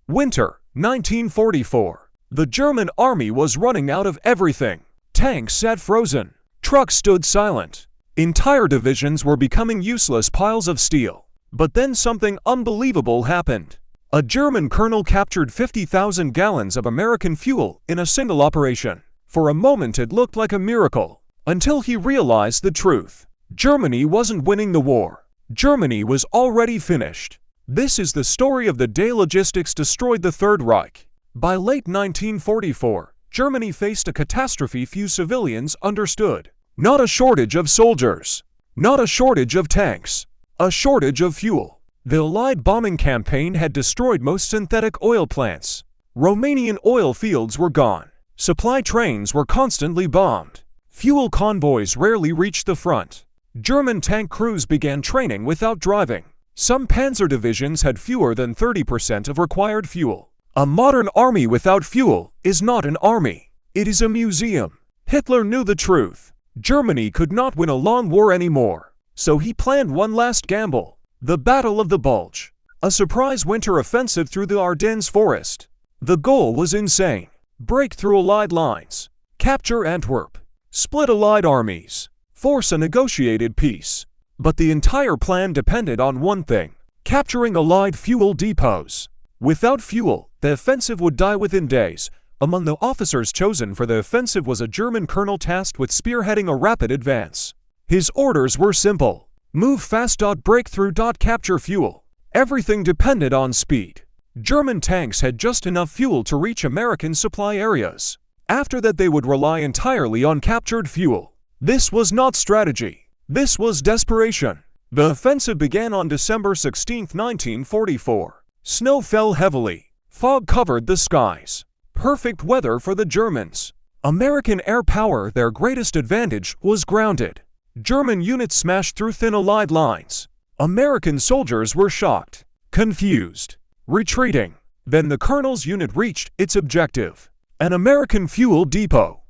Winter, 1944. The German army was running out of everything. Tanks sat frozen. Trucks stood silent. Entire divisions were becoming useless piles of steel. But then something unbelievable happened. A German colonel captured 50,000 gallons of American fuel in a single operation. For a moment it looked like a miracle, until he realized the truth. Germany wasn't winning the war. Germany was already finished. This is the story of the day logistics destroyed the Third Reich. By late 1944, Germany faced a catastrophe few civilians understood. Not a shortage of soldiers. Not a shortage of tanks. A shortage of fuel. The Allied bombing campaign had destroyed most synthetic oil plants. Romanian oil fields were gone. Supply trains were constantly bombed. Fuel convoys rarely reached the front. German tank crews began training without driving. Some panzer divisions had fewer than 30% of required fuel. A modern army without fuel is not an army. It is a museum. Hitler knew the truth. Germany could not win a long war anymore. So he planned one last gamble. The Battle of the Bulge. A surprise winter offensive through the Ardennes forest. The goal was insane. Break through Allied lines. Capture Antwerp. Split Allied armies. Force a negotiated peace. But the entire plan depended on one thing: capturing Allied fuel depots. Without fuel, the offensive would die within days. Among the officers chosen for the offensive was a German colonel tasked with spearheading a rapid advance. His orders were simple: move fast. Break through. Capture fuel. Everything depended on speed. German tanks had just enough fuel to reach American supply areas. After that, they would rely entirely on captured fuel. This was not strategy. This was desperation. The offensive began on December 16, 1944. Snow fell heavily. Fog covered the skies. Perfect weather for the Germans. American air power, their greatest advantage, was grounded. German units smashed through thin Allied lines. American soldiers were shocked, confused, retreating. Then the colonel's unit reached its objective: an American fuel depot.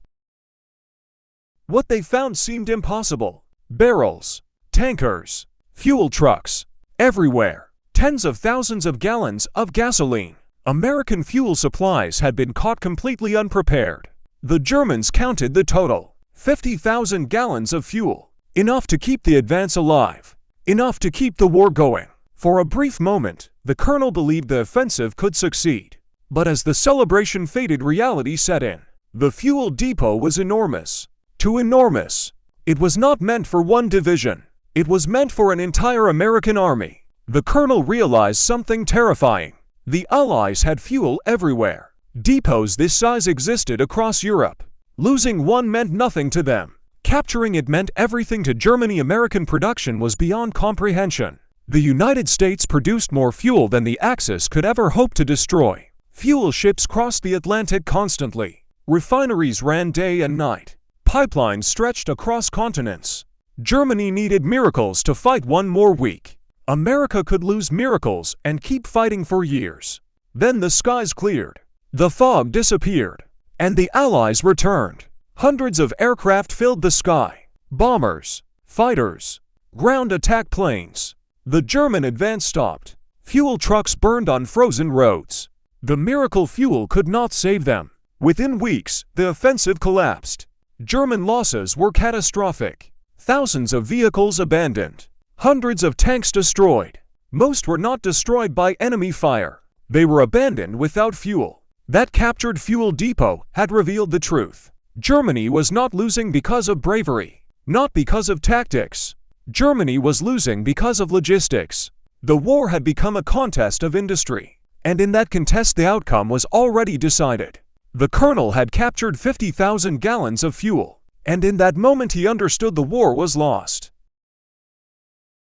What they found seemed impossible. Barrels, tankers, fuel trucks, everywhere. Tens of thousands of gallons of gasoline. American fuel supplies had been caught completely unprepared. The Germans counted the total: 50,000 gallons of fuel. Enough to keep the advance alive. Enough to keep the war going. For a brief moment, the colonel believed the offensive could succeed. But as the celebration faded, reality set in. The fuel depot was enormous. Too enormous. It was not meant for one division. It was meant for an entire American army. The colonel realized something terrifying. The Allies had fuel everywhere. Depots this size existed across Europe. Losing one meant nothing to them. Capturing it meant everything to Germany. American production was beyond comprehension. The United States produced more fuel than the Axis could ever hope to destroy. Fuel ships crossed the Atlantic constantly. Refineries ran day and night. Pipelines stretched across continents. Germany needed miracles to fight one more week. America could lose miracles and keep fighting for years. Then the skies cleared. The fog disappeared. And the Allies returned. Hundreds of aircraft filled the sky. Bombers, fighters, ground attack planes. The German advance stopped. Fuel trucks burned on frozen roads. The miracle fuel could not save them. Within weeks, the offensive collapsed. German losses were catastrophic. Thousands of vehicles abandoned. Hundreds of tanks destroyed. Most were not destroyed by enemy fire. They were abandoned without fuel. That captured fuel depot had revealed the truth. Germany was not losing because of bravery, not because of tactics. Germany was losing because of logistics. The war had become a contest of industry. And in that contest, the outcome was already decided. The colonel had captured 50,000 gallons of fuel, and in that moment he understood the war was lost.